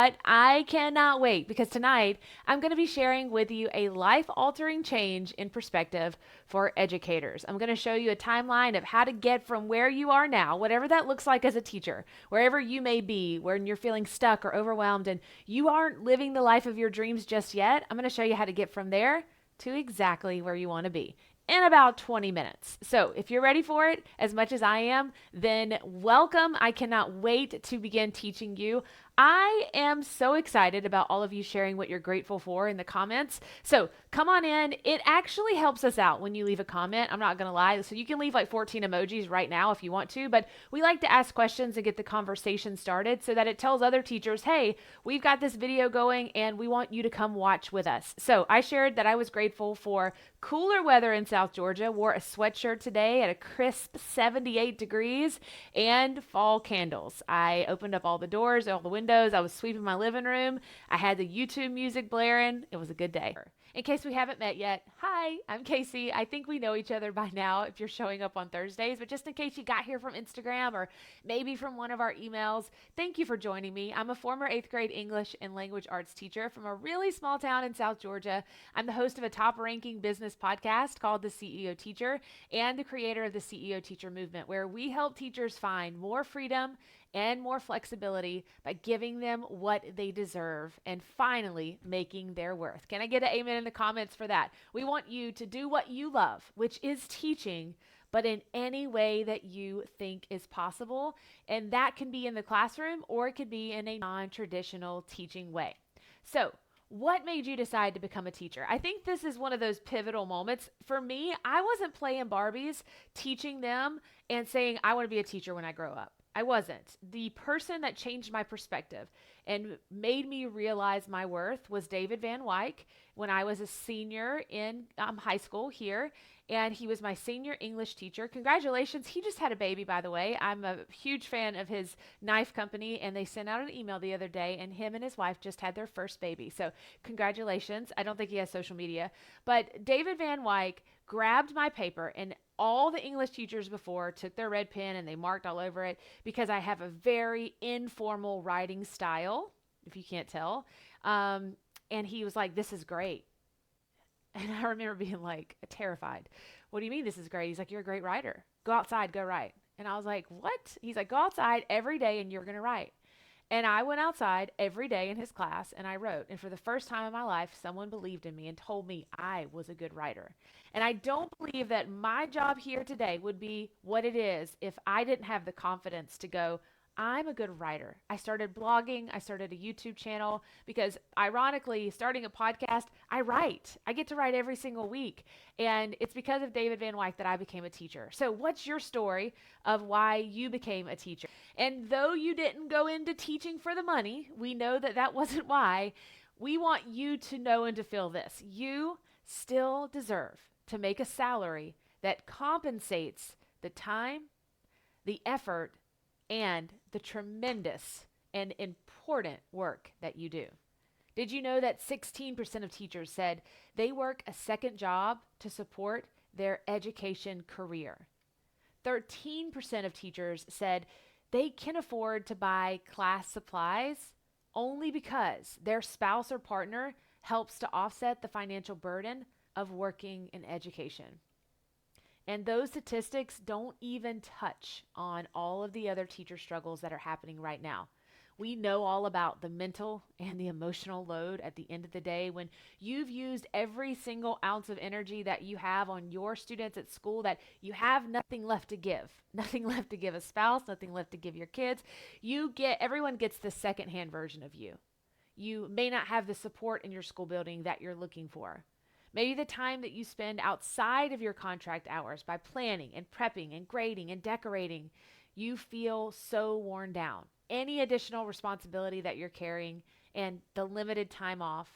But I cannot wait because tonight I'm going to be sharing with you a life altering change in perspective for educators. I'm going to show you a timeline of how to get from where you are now, whatever that looks like as a teacher, wherever you may be, when you're feeling stuck or overwhelmed and you aren't living the life of your dreams just yet. I'm going to show you how to get from there to exactly where you want to be in about 20 minutes. So, if you're ready for it as much as I am, then welcome. I cannot wait to begin teaching you. I am so excited about all of you sharing what you're grateful for in the comments. So come on in. It actually helps us out when you leave a comment. I'm not going to lie. So you can leave like 14 emojis right now if you want to, but we like to ask questions and get the conversation started so that it tells other teachers, hey, we've got this video going and we want you to come watch with us. So I shared that I was grateful for cooler weather in South Georgia, wore a sweatshirt today at a crisp 78 degrees, and fall candles. I opened up all the doors, all the windows. I was sweeping my living room. I had the YouTube music blaring. It was a good day. In case we haven't met yet, hi, I'm Casey. I think we know each other by now if you're showing up on Thursdays, but just in case you got here from Instagram or maybe from one of our emails, thank you for joining me. I'm a former 8th grade English and language arts teacher from a really small town in South Georgia. I'm the host of a top ranking business podcast called The CEO Teacher and the creator of the CEO Teacher Movement, where we help teachers find more freedom and more flexibility by giving them what they deserve and finally making their worth. Can I get an amen in the comments for that? We want you to do what you love, which is teaching, but in any way that you think is possible. And that can be in the classroom or it could be in a non-traditional teaching way. So, what made you decide to become a teacher? I think this is one of those pivotal moments. For me, I wasn't playing Barbies, teaching them and saying, I want to be a teacher when I grow up. I wasn't. The person that changed my perspective and made me realize my worth was David Van Wyck when I was a senior in high school here. And he was my senior English teacher. Congratulations. He just had a baby, by the way. I'm a huge fan of his knife company, and they sent out an email the other day, and him and his wife just had their first baby. So, congratulations. I don't think he has social media. But David Van Wyck grabbed my paper, and all the English teachers before took their red pen and they marked all over it because I have a very informal writing style, if you can't tell. And he was like, this is great. And I remember being like terrified. What do you mean this is great? He's like, you're a great writer. Go outside, go write. And I was like, what? He's like, go outside every day and you're going to write. And I went outside every day in his class and I wrote. And for the first time in my life, someone believed in me and told me I was a good writer. And I don't believe that my job here today would be what it is if I didn't have the confidence to go, I'm a good writer. I started blogging. I started a YouTube channel because, ironically, starting a podcast, I write. I get to write every single week. And it's because of David Van Wyck that I became a teacher. So, what's your story of why you became a teacher? And though you didn't go into teaching for the money, we know that that wasn't why. We want you to know and to feel this. You still deserve to make a salary that compensates the time, the effort, and the tremendous and important work that you do. Did you know that 16% of teachers said they work a second job to support their education career? 13% of teachers said they can afford to buy class supplies only because their spouse or partner helps to offset the financial burden of working in education. And those statistics don't even touch on all of the other teacher struggles that are happening right now. We know all about the mental and the emotional load at the end of the day when you've used every single ounce of energy that you have on your students at school, that you have nothing left to give. Nothing left to give a spouse, nothing left to give your kids. Everyone gets the secondhand version of you. You may not have the support in your school building that you're looking for. Maybe the time that you spend outside of your contract hours by planning and prepping and grading and decorating, you feel so worn down. Any additional responsibility that you're carrying and the limited time off.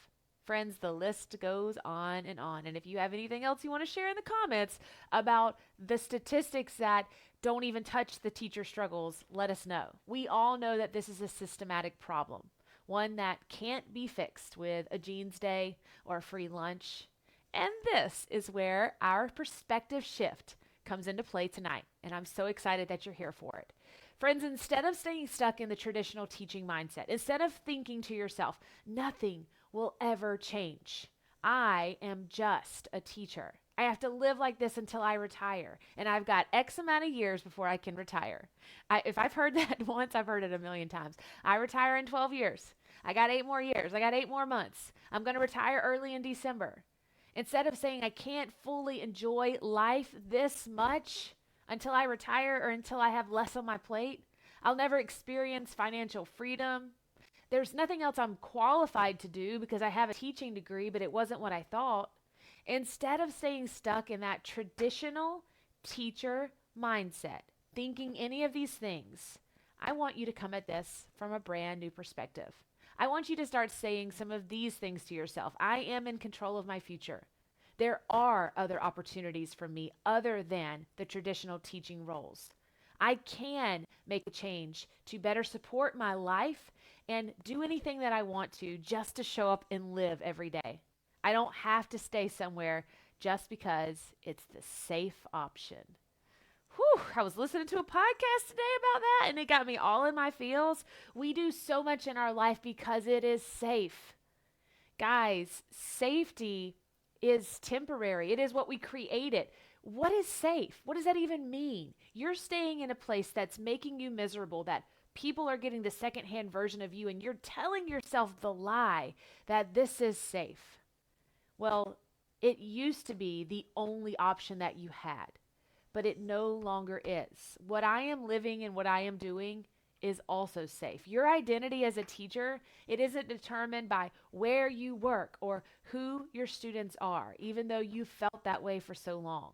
Friends, the list goes on and on. And if you have anything else you want to share in the comments about the statistics that don't even touch the teacher struggles, let us know. We all know that this is a systematic problem, one that can't be fixed with a jeans day or a free lunch. And this is where our perspective shift comes into play tonight. And I'm so excited that you're here for it. Friends, instead of staying stuck in the traditional teaching mindset, instead of thinking to yourself, nothing will ever change, I am just a teacher. I have to live like this until I retire, and I've got X amount of years before I can retire. If I've heard that once, I've heard it a million times. I retire in 12 years. I got 8 more years. I got 8 more months. I'm going to retire early in December. Instead of saying I can't fully enjoy life this much until I retire or until I have less on my plate, I'll never experience financial freedom. There's nothing else I'm qualified to do because I have a teaching degree, but it wasn't what I thought. Instead of staying stuck in that traditional teacher mindset, thinking any of these things, I want you to come at this from a brand new perspective. I want you to start saying some of these things to yourself. I am in control of my future. There are other opportunities for me other than the traditional teaching roles. I can make a change to better support my life and do anything that I want to just to show up and live every day. I don't have to stay somewhere just because it's the safe option. Whew, I was listening to a podcast today about that and it got me all in my feels. We do so much in our life because it is safe. Guys, safety is temporary. It is what we created. What is safe? What does that even mean? You're staying in a place that's making you miserable, that people are getting the secondhand version of you, and you're telling yourself the lie that this is safe. Well, it used to be the only option that you had, but it no longer is. What I am living and what I am doing is also safe. Your identity as a teacher, it isn't determined by where you work or who your students are, even though you felt that way for so long.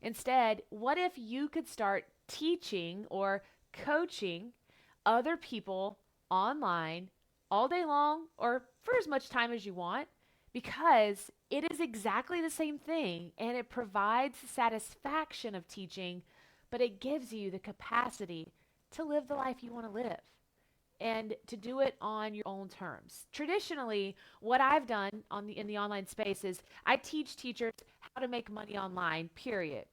Instead, what if you could start teaching or coaching other people online all day long or for as much time as you want? Because it is exactly the same thing and it provides the satisfaction of teaching, but it gives you the capacity to live the life you want to live and to do it on your own terms. Traditionally, what I've done in the online space is I teach teachers how to make money online, period.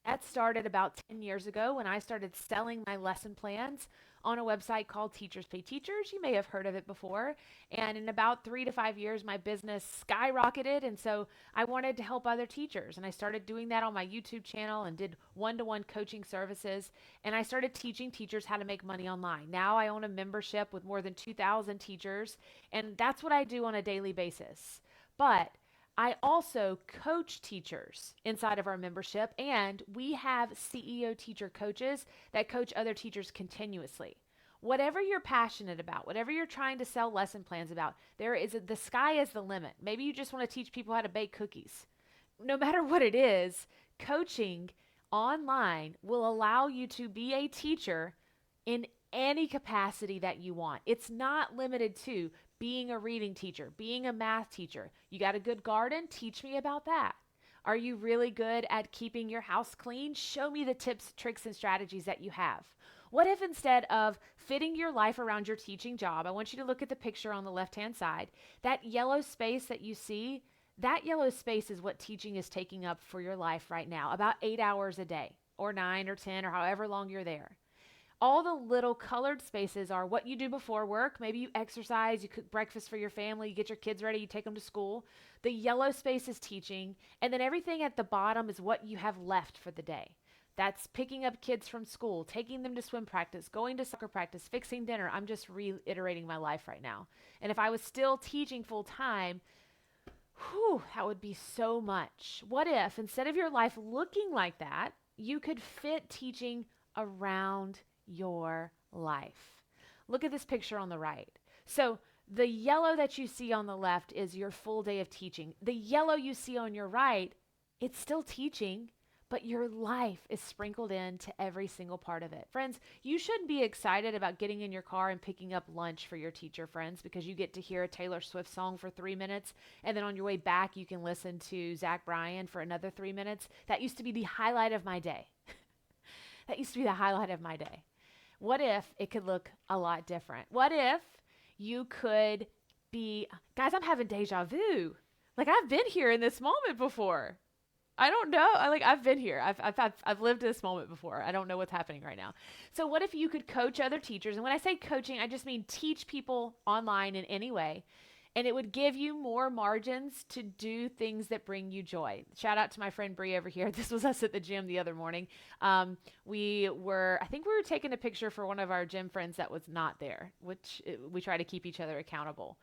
That started about 10 years ago when I started selling my lesson plans on a website called Teachers Pay Teachers. You may have heard of it before. And in about 3 to 5 years, my business skyrocketed. And so I wanted to help other teachers. And I started doing that on my YouTube channel and did one-to-one coaching services. And I started teaching teachers how to make money online. Now I own a membership with more than 2,000 teachers. And that's what I do on a daily basis. But I also coach teachers inside of our membership, and we have CEO teacher coaches that coach other teachers continuously. Whatever you're passionate about, whatever you're trying to sell lesson plans about, the sky is the limit. Maybe you just want to teach people how to bake cookies. No matter what it is, coaching online will allow you to be a teacher in any capacity that you want. It's not limited to being a reading teacher, being a math teacher. You got a good garden? Teach me about that. Are you really good at keeping your house clean? Show me the tips, tricks, and strategies that you have. What if instead of fitting your life around your teaching job, I want you to look at the picture on the left-hand side, that yellow space that you see, that yellow space is what teaching is taking up for your life right now, about 8 hours a day, or 9 or 10, or however long you're there. All the little colored spaces are what you do before work. Maybe you exercise, you cook breakfast for your family, you get your kids ready, you take them to school. The yellow space is teaching. And then everything at the bottom is what you have left for the day. That's picking up kids from school, taking them to swim practice, going to soccer practice, fixing dinner. I'm just reiterating my life right now. And if I was still teaching full time, that would be so much. What if instead of your life looking like that, you could fit teaching around your life? Look at this picture on the right. So the yellow that you see on the left is your full day of teaching. The yellow you see on your right, it's still teaching, but your life is sprinkled into every single part of it. Friends, you shouldn't be excited about getting in your car and picking up lunch for your teacher friends because you get to hear a Taylor Swift song for 3 minutes, and then on your way back you can listen to Zach Bryan for another 3 minutes. That used to be the highlight of my day. That used to be the highlight of my day. What if it could look a lot different? What if you could be, guys, I'm having deja vu. Like I've been here in this moment before. I don't know. I've been here. I've lived this moment before. I don't know what's happening right now. So what if you could coach other teachers? And when I say coaching, I just mean teach people online in any way. And it would give you more margins to do things that bring you joy. Shout out to my friend Bree over here. This was us at the gym the other morning. I think we were taking a picture for one of our gym friends that was not there, which we try to keep each other accountable.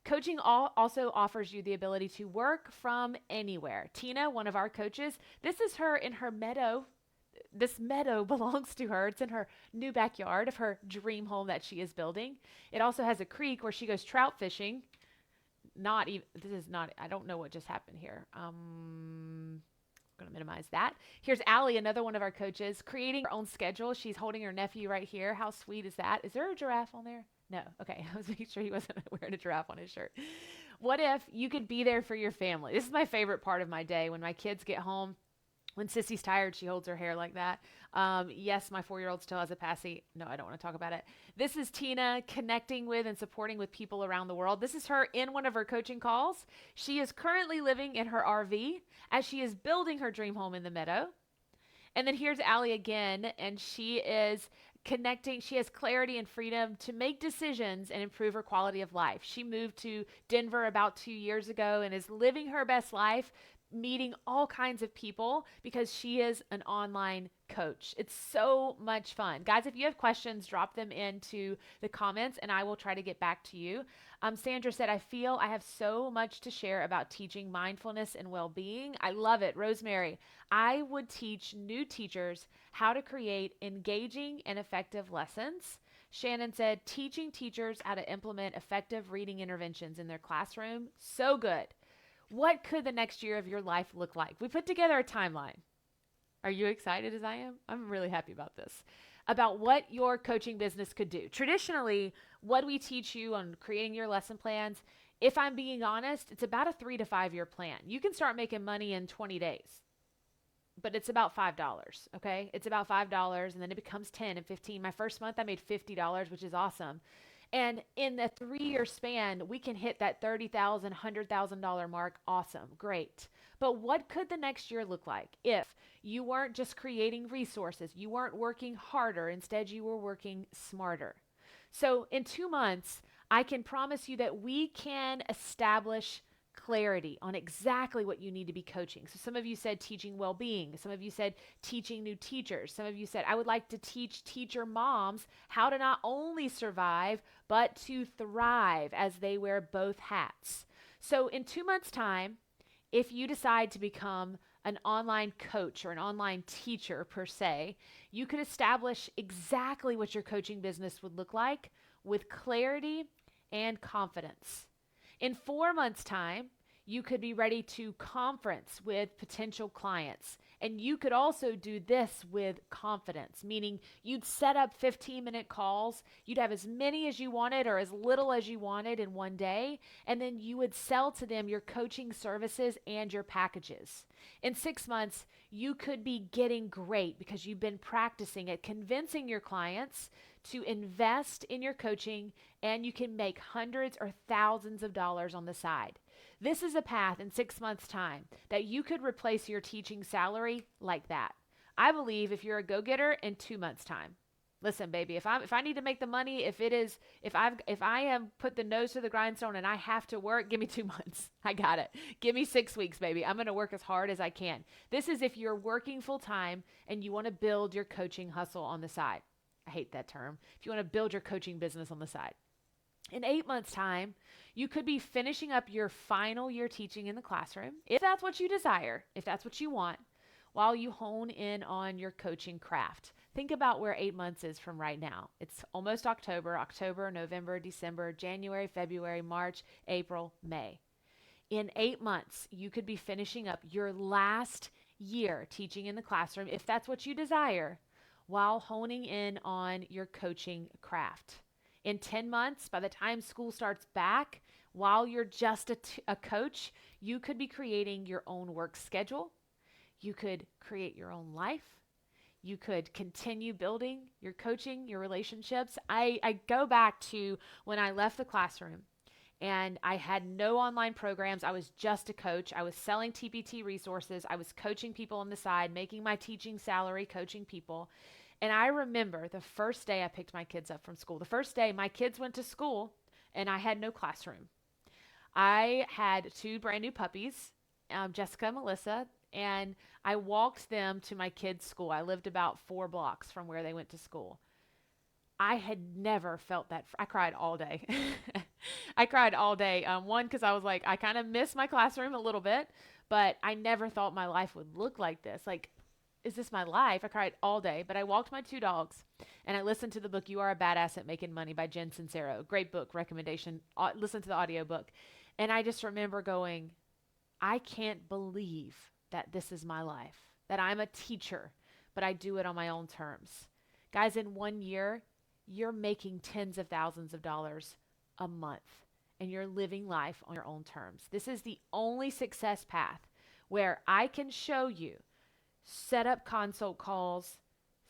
Coaching also offers you the ability to work from anywhere. Tina, one of our coaches, this is her in her meadow. This meadow belongs to her. It's in her new backyard of her dream home that she is building. It also has a creek where she goes trout fishing. Not even, this is not, I don't know what just happened here. I'm going to minimize that. Here's Allie, another one of our coaches, creating her own schedule. She's holding her nephew right here. How sweet is that? Is there a giraffe on there? No. Okay. I was making sure he wasn't wearing a giraffe on his shirt. What if you could be there for your family? This is my favorite part of my day when my kids get home. When Sissy's tired, she holds her hair like that. Yes, my 4-year-old still has a passy. No, I don't want to talk about it. This is Tina connecting with and supporting with people around the world. This is her in one of her coaching calls. She is currently living in her RV as she is building her dream home in the meadow. And then here's Allie again, and she is connecting. She has clarity and freedom to make decisions and improve her quality of life. She moved to Denver about 2 years ago and is living her best life, meeting all kinds of people because she is an online coach. It's so much fun. Guys, if you have questions, drop them into the comments and I will try to get back to you. Sandra said, I feel I have so much to share about teaching mindfulness and well-being. I love it. Rosemary, I would teach new teachers how to create engaging and effective lessons. Shannon said, teaching teachers how to implement effective reading interventions in their classroom. So good. What could the next year of your life look like? We put together a timeline. Are you excited as I am? I'm really happy about this. About what your coaching business could do. Traditionally, what we teach you on creating your lesson plans, if I'm being honest, it's about a 3 to 5 year plan. You can start making money in 20 days, but it's about $5, okay? It's about $5 and then it becomes 10 and 15. My first month I made $50, which is awesome. And in the 3 year span, we can hit that $30,000, $100,000 mark. Awesome. Great. But what could the next year look like if you weren't just creating resources? You weren't working harder. Instead, you were working smarter. So in 2 months, I can promise you that we can establish clarity on exactly what you need to be coaching. So some of you said teaching well-being. Some of you said teaching new teachers. Some of you said, I would like to teach teacher moms how to not only survive, but to thrive as they wear both hats. So in 2 months' time, if you decide to become an online coach or an online teacher per se, you could establish exactly what your coaching business would look like with clarity and confidence. In 4 months' time, you could be ready to conference with potential clients. And you could also do this with confidence, meaning you'd set up 15-minute calls. You'd have as many as you wanted or as little as you wanted in one day. And then you would sell to them your coaching services and your packages. In 6 months, you could be getting great because you've been practicing at convincing your clients to invest in your coaching, and you can make hundreds or thousands of dollars on the side. This is a path in 6 months' time that you could replace your teaching salary like that. I believe if you're a go-getter in 2 months' time. Listen, baby, if I need to make the money, if I am put the nose to the grindstone and I have to work, give me 2 months. I got it. Give me 6 weeks, baby. I'm going to work as hard as I can. This is if you're working full time and you want to build your coaching hustle on the side. I hate that term. If you want to build your coaching business on the side. In 8 months' time, you could be finishing up your final year teaching in the classroom, if that's what you desire, if that's what you want, while you hone in on your coaching craft. Think about where 8 months is from right now. It's almost October, November, December, January, February, March, April, May. In 8 months, you could be finishing up your last year teaching in the classroom, if that's what you desire, while honing in on your coaching craft. In 10 months, by the time school starts back, while you're just a coach, you could be creating your own work schedule. You could create your own life. You could continue building your coaching, your relationships. I go back to when I left the classroom and I had no online programs. I was just a coach. I was selling TPT resources. I was coaching people on the side, making my teaching salary, coaching people. And I remember the first day I picked my kids up from school. The first day my kids went to school and I had no classroom. I had two brand new puppies, Jessica and Melissa, and I walked them to my kids' school. I lived about 4 blocks from where they went to school. I had never felt that. I cried all day. I cried all day. One, because I was like, I kind of miss my classroom a little bit, but I never thought my life would look like this. Like, is this my life? I cried all day, but I walked my two dogs and I listened to the book You Are a Badass at Making Money by Jen Sincero. Great book recommendation. Listen to the audiobook. And I just remember going, I can't believe that this is my life, that I'm a teacher, but I do it on my own terms. Guys, in 1 year, you're making tens of thousands of dollars a month and you're living life on your own terms. This is the only success path where I can show you set up consult calls,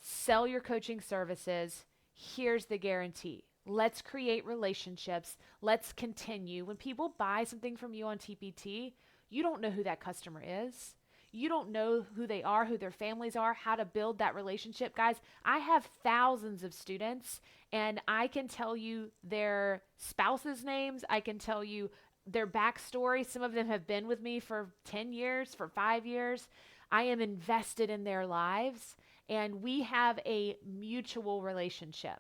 sell your coaching services. Here's the guarantee. Let's create relationships. Let's continue. When people buy something from you on TPT, you don't know who that customer is. You don't know who they are, who their families are, how to build that relationship. Guys, I have thousands of students and I can tell you their spouses' names. I can tell you their backstory. Some of them have been with me for 10 years, for 5 years. I am invested in their lives and we have a mutual relationship.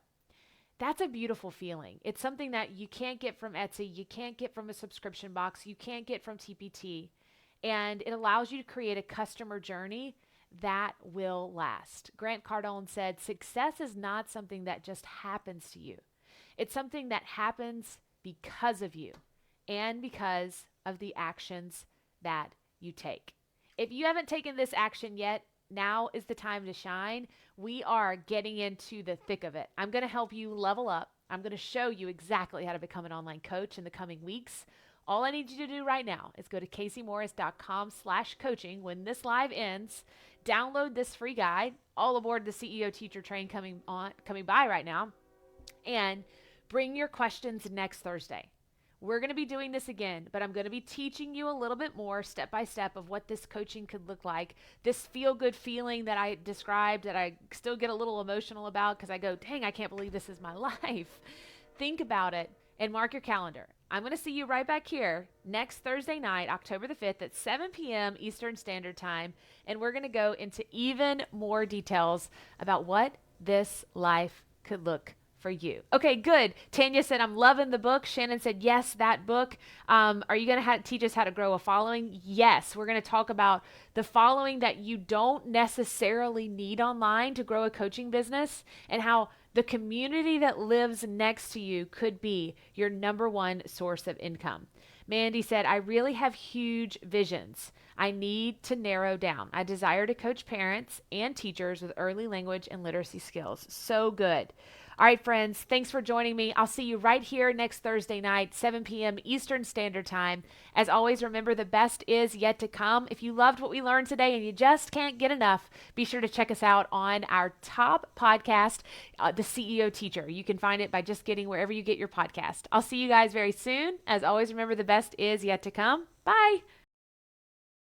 That's a beautiful feeling. It's something that you can't get from Etsy. You can't get from a subscription box. You can't get from TPT. And it allows you to create a customer journey that will last. Grant Cardone said, success is not something that just happens to you. It's something that happens because of you and because of the actions that you take. If you haven't taken this action yet, now is the time to shine. We are getting into the thick of it. I'm going to help you level up. I'm going to show you exactly how to become an online coach in the coming weeks. All I need you to do right now is go to caseymorris.com/coaching when this live ends. Download this free guide, all aboard the CEO Teacher Train coming by right now, and bring your questions next Thursday. We're going to be doing this again, but I'm going to be teaching you a little bit more step by step of what this coaching could look like. This feel-good feeling that I described that I still get a little emotional about because I go, dang, I can't believe this is my life. Think about it and mark your calendar. I'm going to see you right back here next Thursday night, October the 5th at 7 p.m. Eastern Standard Time, and we're going to go into even more details about what this life could look for you. Okay, good. Tanya said, I'm loving the book. Shannon said, yes, that book. Are you going to teach us how to grow a following? Yes, we're going to talk about the following that you don't necessarily need online to grow a coaching business and how the community that lives next to you could be your number one source of income. Mandy said, I really have huge visions. I need to narrow down. I desire to coach parents and teachers with early language and literacy skills. So good. All right, friends, thanks for joining me. I'll see you right here next Thursday night, 7 p.m. Eastern Standard Time. As always, remember the best is yet to come. If you loved what we learned today and you just can't get enough, be sure to check us out on our top podcast, The CEO Teacher. You can find it by just getting wherever you get your podcast. I'll see you guys very soon. As always, remember the best is yet to come. Bye.